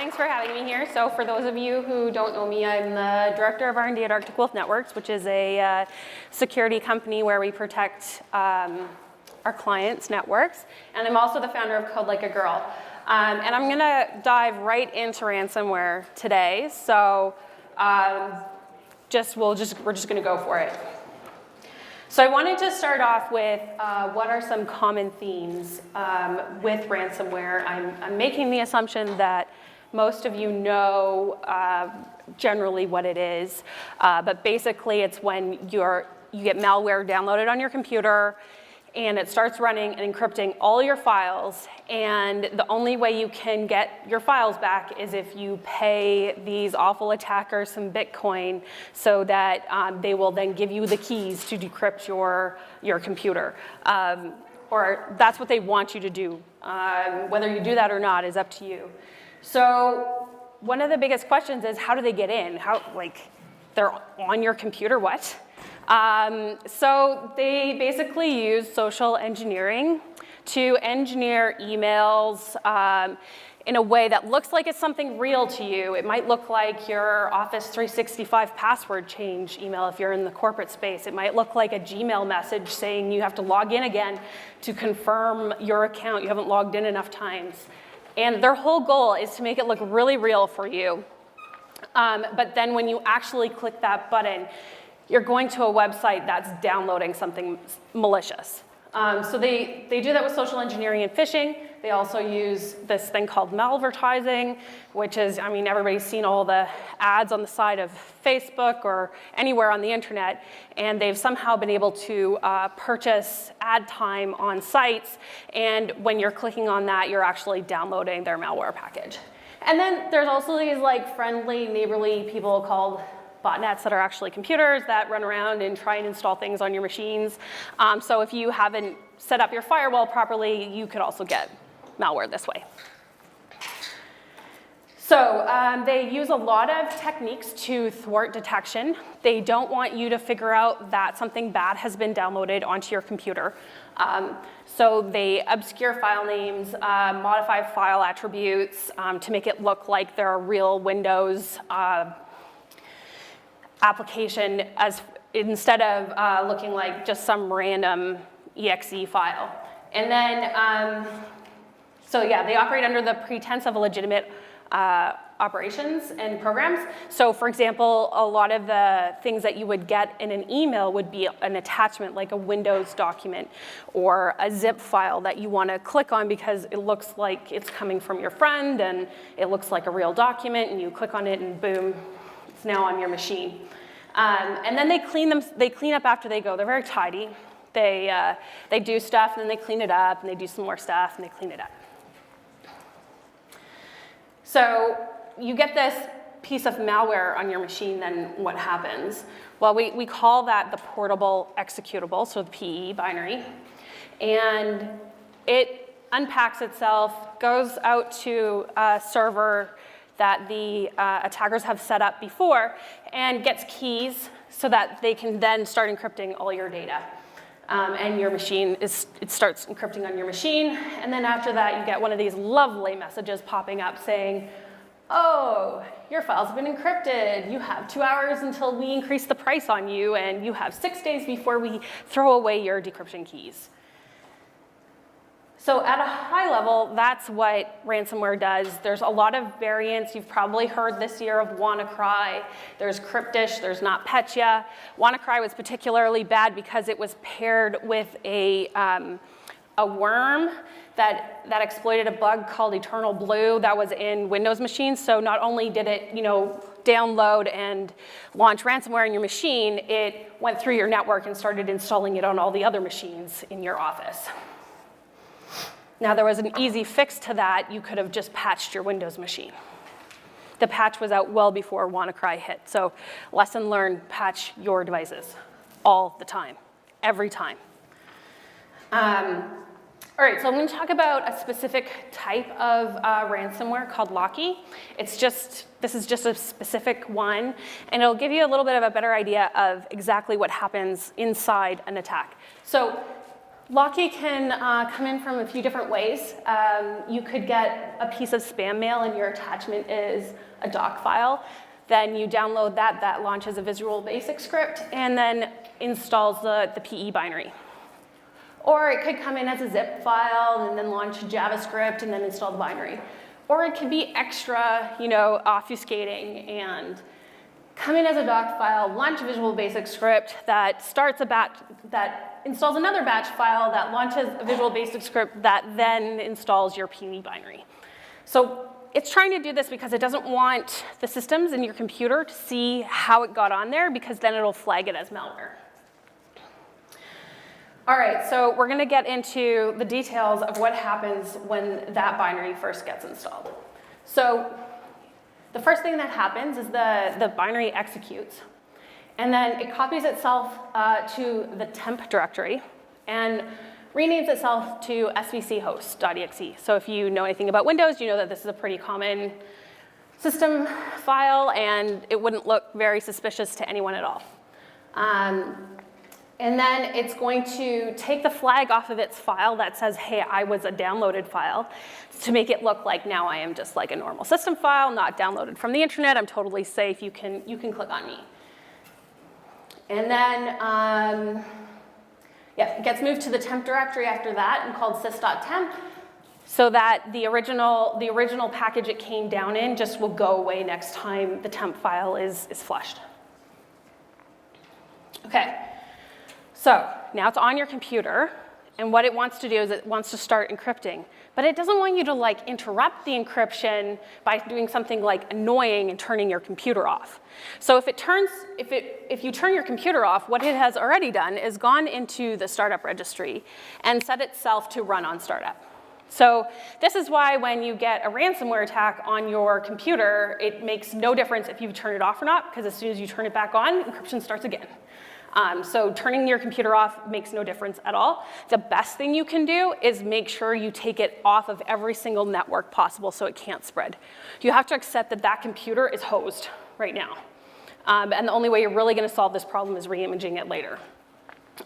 thanks for having me here. So for those of you who don't know me, I'm the Director of R&D at Arctic Wolf Networks, which is a security company where we protect our clients' networks. And I'm also the founder of Code Like a Girl. And I'm gonna dive right into ransomware today. So we're just gonna go for it. So I wanted to start off with what are some common themes with ransomware. I'm making the assumption that most of you know generally what it is, but basically it's when you get malware downloaded on your computer and it starts running and encrypting all your files, and the only way you can get your files back is if you pay these awful attackers some Bitcoin so that they will then give you the keys to decrypt your computer. Or that's what they want you to do. Whether you do that or not is up to you. So one of the biggest questions is, how do they get in? They're on your computer, what? So they basically use social engineering to engineer emails in a way that looks like it's something real to you. It might look like your Office 365 password change email if you're in the corporate space. It might look like a Gmail message saying you have to log in again to confirm your account. You haven't logged in enough times. And their whole goal is to make it look really real for you. But then when you actually click that button, you're going to a website that's downloading something malicious. So they do that with social engineering and phishing. They also use this thing called malvertising, which is, I mean, everybody's seen all the ads on the side of Facebook or anywhere on the internet, and they've somehow been able to purchase ad time on sites, and when you're clicking on that, you're actually downloading their malware package. And then there's also these like friendly, neighborly people called botnets that are actually computers that run around and try and install things on your machines. So if you haven't set up your firewall properly, you could also get malware this way. So they use a lot of techniques to thwart detection. They don't want you to figure out that something bad has been downloaded onto your computer. So they obscure file names, modify file attributes to make it look like they're a real Windows application instead of looking like just some random exe file. And then, so yeah, they operate under the pretense of a legitimate operations and programs. So for example, a lot of the things that you would get in an email would be an attachment like a Windows document or a zip file that you want to click on because it looks like it's coming from your friend and it looks like a real document, and you click on it and boom, it's now on your machine. And then they clean up after they go. They're very tidy. They do stuff, and then they clean it up, and they do some more stuff, and they clean it up. So you get this piece of malware on your machine, then what happens? Well, we call that the portable executable, so the PE binary. And it unpacks itself, goes out to a server that the attackers have set up before, and gets keys so that they can then start encrypting all your data. And your machine, it starts encrypting on your machine, and then after that you get one of these lovely messages popping up saying, oh, your files have been encrypted. You have 2 hours until we increase the price on you, and you have 6 days before we throw away your decryption keys. So at a high level, that's what ransomware does. There's a lot of variants. You've probably heard this year of WannaCry. There's Cryptish, there's NotPetya. WannaCry was particularly bad because it was paired with a worm that exploited a bug called Eternal Blue that was in Windows machines. So not only did it, download and launch ransomware in your machine, it went through your network and started installing it on all the other machines in your office. Now, there was an easy fix to that. You could have just patched your Windows machine. The patch was out well before WannaCry hit. So lesson learned, patch your devices all the time, every time. All right, so I'm going to talk about a specific type of ransomware called Locky. This is just a specific one, and it'll give you a little bit of a better idea of exactly what happens inside an attack. So Locky can come in from a few different ways. You could get a piece of spam mail and your attachment is a doc file. Then you download that, that launches a Visual Basic script and then installs the PE binary. Or it could come in as a zip file and then launch JavaScript and then install the binary. Or it could be extra, obfuscating and come in as a doc file, launch a Visual Basic script that starts a batch, that installs another batch file that launches a Visual Basic script that then installs your PE binary. So it's trying to do this because it doesn't want the systems in your computer to see how it got on there, because then it'll flag it as malware. All right, so we're gonna get into the details of what happens when that binary first gets installed. So the first thing that happens is the binary executes, and then it copies itself to the temp directory and renames itself to svchost.exe. So if you know anything about Windows, you know that this is a pretty common system file, and it wouldn't look very suspicious to anyone at all. And then it's going to take the flag off of its file that says, hey, I was a downloaded file, to make it look like now I am just like a normal system file, not downloaded from the internet. I'm totally safe. You can click on me. And then, it gets moved to the temp directory after that and called sys.temp, so that the original package it came down in just will go away next time the temp file is flushed. Okay. So now it's on your computer, and what it wants to do is it wants to start encrypting. But it doesn't want you to interrupt the encryption by doing something annoying and turning your computer off. So if you turn your computer off, what it has already done is gone into the startup registry and set itself to run on startup. So this is why when you get a ransomware attack on your computer, it makes no difference if you turn it off or not, because as soon as you turn it back on, encryption starts again. So turning your computer off makes no difference at all. The best thing you can do is make sure you take it off of every single network possible so it can't spread. You have to accept that that computer is hosed right now. And the only way you're really going to solve this problem is re-imaging it later.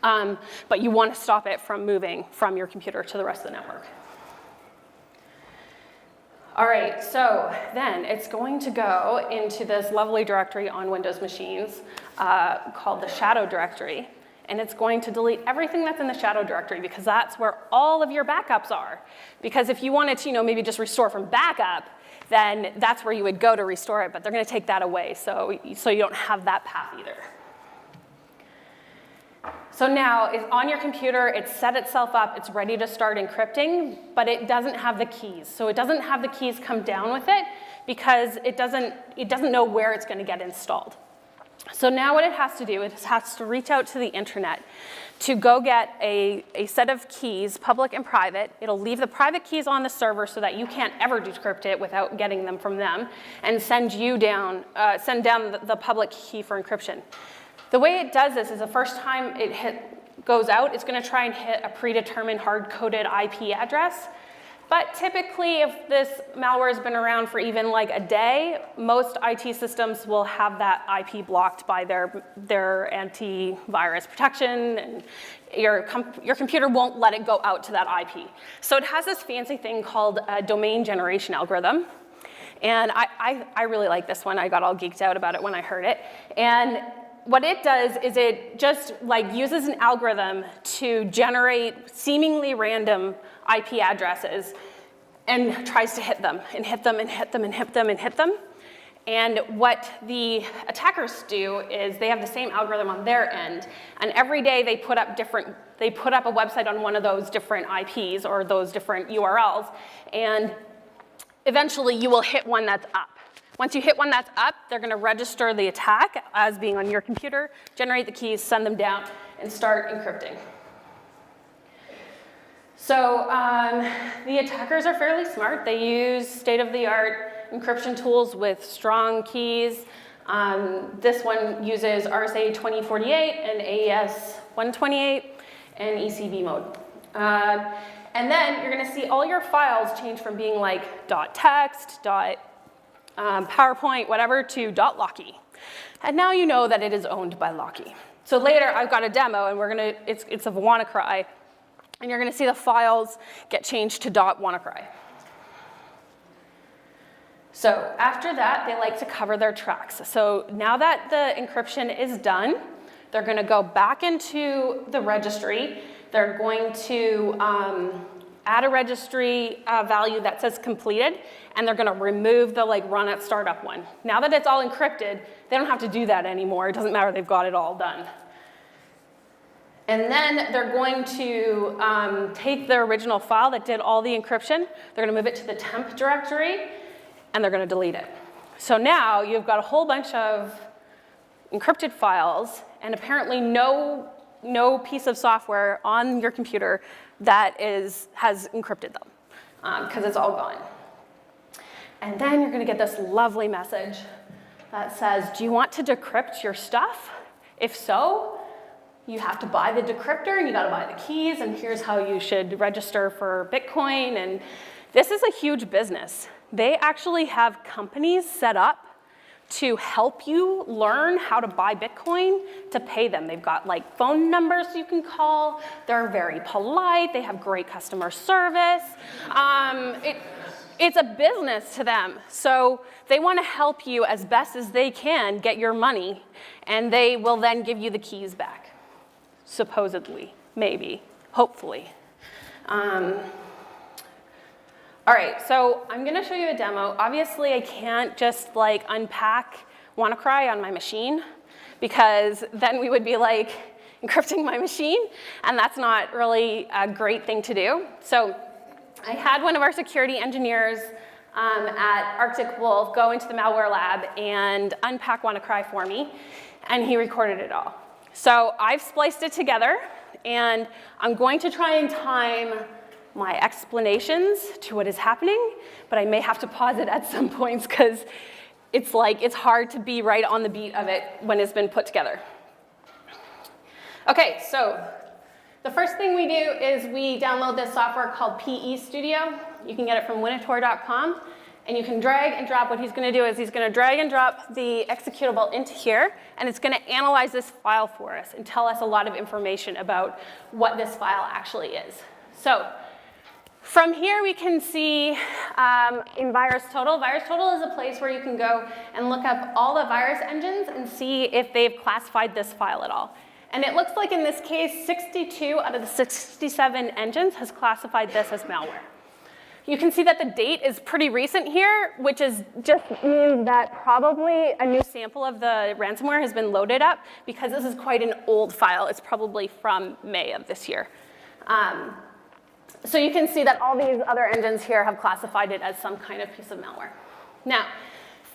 But you want to stop it from moving from your computer to the rest of the network. All right, so then it's going to go into this lovely directory on Windows machines called the shadow directory. And it's going to delete everything that's in the shadow directory, because that's where all of your backups are. Because if you wanted to, maybe just restore from backup, then that's where you would go to restore it. But they're going to take that away, so you don't have that path either. So now it's on your computer, it's set itself up, it's ready to start encrypting, but it doesn't have the keys. So it doesn't have the keys come down with it, because it doesn't know where it's going to get installed. So now what it has to do is it has to reach out to the internet to go get a set of keys, public and private. It'll leave the private keys on the server so that you can't ever decrypt it without getting them from them, and send down the public key for encryption. The way it does this is the first time it goes out, it's going to try and hit a predetermined hard-coded IP address. But typically, if this malware has been around for even a day, most IT systems will have that IP blocked by their antivirus protection, and your computer won't let it go out to that IP. So it has this fancy thing called a domain generation algorithm. And I really like this one. I got all geeked out about it when I heard it. And what it does is it just uses an algorithm to generate seemingly random IP addresses and tries to hit them and hit them and hit them and hit them and hit them. And what the attackers do is they have the same algorithm on their end, and every day they put up a website on one of those different IPs or those different URLs, and eventually you will hit one that's up. Once you hit one that's up, they're going to register the attack as being on your computer, generate the keys, send them down, and start encrypting. So the attackers are fairly smart. They use state-of-the-art encryption tools with strong keys. This one uses RSA 2048 and AES 128 and ECV mode. And then you're going to see all your files change from being .text, PowerPoint, whatever, to .locky. And now you know that it is owned by Locky. So later, I've got a demo, and it's a WannaCry. and you're going to see the files get changed to .WannaCry. So after that, they like to cover their tracks. So now that the encryption is done, they're going to go back into the registry. They're going to add a registry value that says completed, and they're going to remove the run at startup one. Now that it's all encrypted, they don't have to do that anymore. It doesn't matter, they've got it all done. And then they're going to take the original file that did all the encryption, they're going to move it to the temp directory, and they're going to delete it. So now you've got a whole bunch of encrypted files, and apparently no piece of software on your computer that has encrypted them, because it's all gone. And then you're going to get this lovely message that says, do you want to decrypt your stuff? If so, you have to buy the decryptor, and you got to buy the keys, and here's how you should register for Bitcoin. And this is a huge business. They actually have companies set up to help you learn how to buy Bitcoin to pay them. They've got phone numbers you can call. They're very polite. They have great customer service. It's a business to them. So they want to help you as best as they can get your money, and they will then give you the keys back. Supposedly, maybe, hopefully. All right, so I'm going to show you a demo. Obviously, I can't just unpack WannaCry on my machine, because then we would be encrypting my machine, and that's not really a great thing to do. So I had one of our security engineers at Arctic Wolf go into the malware lab and unpack WannaCry for me, and he recorded it all. So I've spliced it together, and I'm going to try and time my explanations to what is happening, but I may have to pause it at some points because it's hard to be right on the beat of it when it's been put together. Okay, so the first thing we do is we download this software called PE Studio. You can get it from Winator.com, and you can drag and drop. What he's going to do is he's going to drag and drop the executable into here, and it's going to analyze this file for us and tell us a lot of information about what this file actually is. So from here, we can see in VirusTotal. VirusTotal is a place where you can go and look up all the virus engines and see if they've classified this file at all. And it looks like in this case, 62 out of the 67 engines has classified this as malware. You can see that the date is pretty recent here, which is just means that probably a new sample of the ransomware has been loaded up, because this is quite an old file. It's probably from May of this year. So you can see that all these other engines here have classified it as some kind of piece of malware. Now,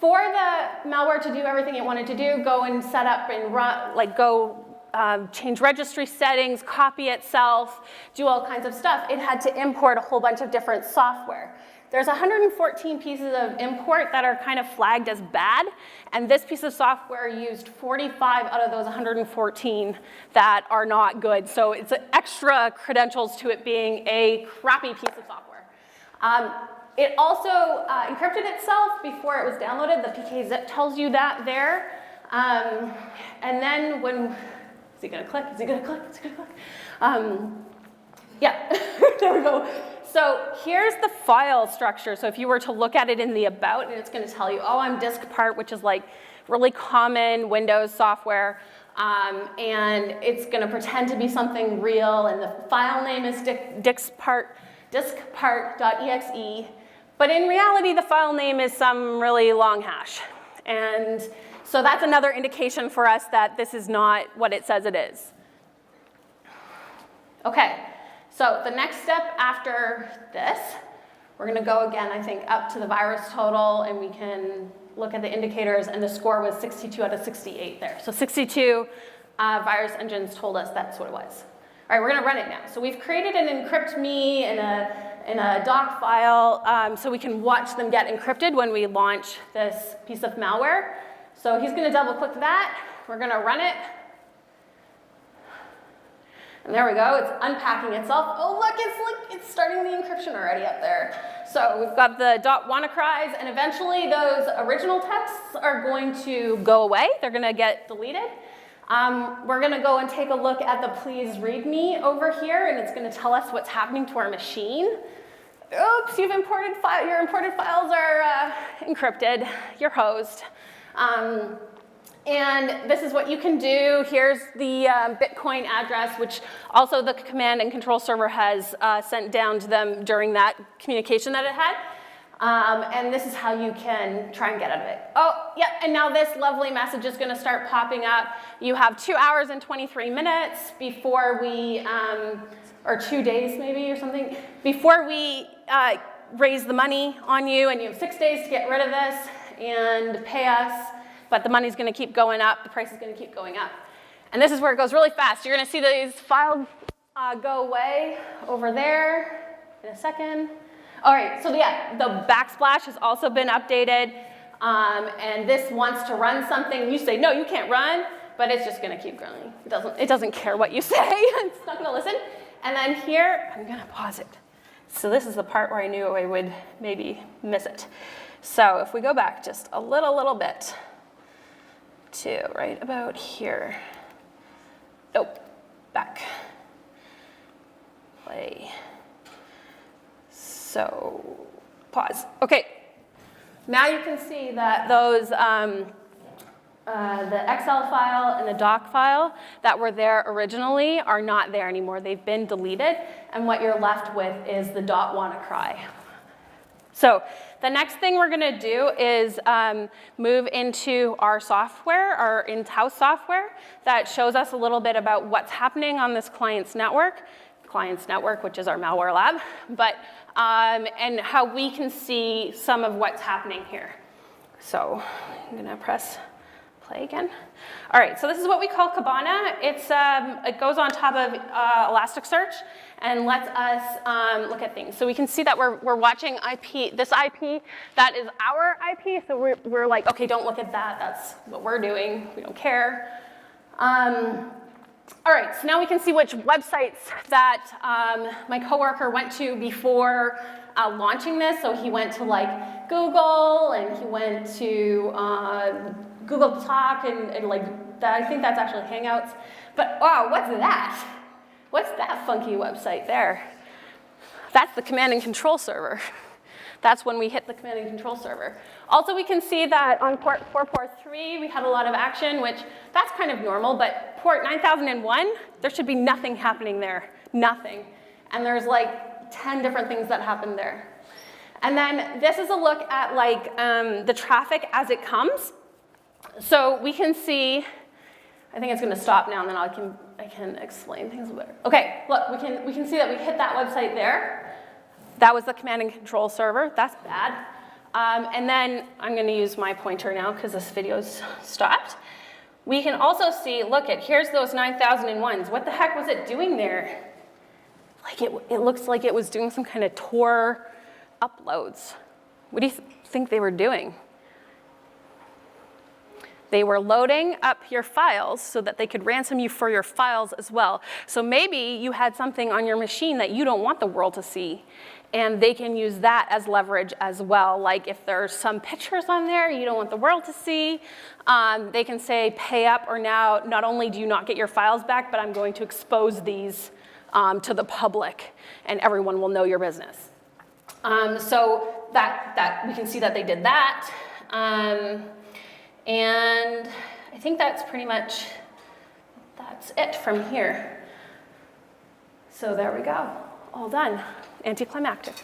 for the malware to do everything it wanted to do, go and set up and run, change registry settings, copy itself, do all kinds of stuff, it had to import a whole bunch of different software. There's 114 pieces of import that are kind of flagged as bad, and this piece of software used 45 out of those 114 that are not good. So it's extra credentials to it being a crappy piece of software. It also encrypted itself before it was downloaded. The PKZip tells you that there. And then when, is he gonna click? Is he gonna click? Is he gonna click? Yeah, there we go. So here's the file structure. So if you were to look at it in the about, and it's going to tell you, oh, I'm disk part, which is really common Windows software, and it's going to pretend to be something real, and the file name is diskpart.exe, but in reality, the file name is some really long hash. And so that's another indication for us that this is not what it says it is. Okay. So the next step after this, we're going to go again, I think, up to the VirusTotal, and we can look at the indicators, and the score was 62 out of 68 there. So 62 virus engines told us that's what it was. All right, we're going to run it now. So we've created an encrypt me in a doc file so we can watch them get encrypted when we launch this piece of malware. So he's going to double click that. We're going to run it. And there we go, it's unpacking itself. Oh, look, it's starting the encryption already up there. So we've got the .WannaCries, and eventually those original texts are going to go away. They're going to get deleted. We're going to go and take a look at the please read me over here, and it's going to tell us what's happening to our machine. Oops, your imported files are encrypted. You're hosed. And this is what you can do. Here's the Bitcoin address, which also the command and control server has sent down to them during that communication that it had. And this is how you can try and get out of it. Oh, yep, and now this lovely message is gonna start popping up. You have 2 hours and 23 minutes before we, or 2 days maybe or something, before we raise the money on you, and you have 6 days to get rid of this and pay us, but the money's gonna keep going up, the price is gonna keep going up. And this is where it goes really fast. You're gonna see these files go away over there in a second. All right, so yeah, the backsplash has also been updated, and this wants to run something. You say, no, you can't run, but it's just gonna keep growing. It doesn't care what you say, it's not gonna listen. And then here, I'm gonna pause it. So this is the part where I knew I would maybe miss it. So if we go back just a little bit to right about here. Nope, back, play. So, pause. Okay, now you can see that those, the Excel file and the doc file that were there originally are not there anymore. They've been deleted, and what you're left with is the .wannacry. So, the next thing we're gonna do is move into our software, our in-house software, that shows us a little bit about what's happening on this client's network, which is our malware lab, but and how we can see some of what's happening here. So I'm gonna press play again. All right, so this is what we call Kibana. It goes on top of Elasticsearch and lets us look at things. So we can see that we're watching IP, this IP, that is our IP, so we're like, okay, don't look at that, that's what we're doing, we don't care. All right, so now we can see which websites that my coworker went to before launching this. So he went to like Google, and he went to Google Talk, and like that. I think that's actually Hangouts. But wow, what's that? What's that funky website there? That's the command and control server. That's when we hit the command and control server. Also, we can see that on port 443, we had a lot of action, which that's kind of normal, but port 9001, there should be nothing happening there, nothing. And there's like 10 different things that happened there. And then this is a look at like the traffic as it comes. So we can see, I think it's gonna stop now, and then I can explain things better. Okay, look, we can see that we hit that website there. That was the command and control server. That's bad. And then I'm going to use my pointer now because this video's stopped. We can also see, look at, here's those 9001s. What the heck was it doing there? Like it looks like it was doing some kind of Tor uploads. What do you think they were doing? They were loading up your files so that they could ransom you for your files as well. So maybe you had something on your machine that you don't want the world to see, and they can use that as leverage as well. Like if there's some pictures on there you don't want the world to see, they can say pay up, or now not only do you not get your files back, but I'm going to expose these to the public, and everyone will know your business. So that we can see that they did that. And I think that's pretty much, that's it from here. So there we go, all done. Anticlimactic.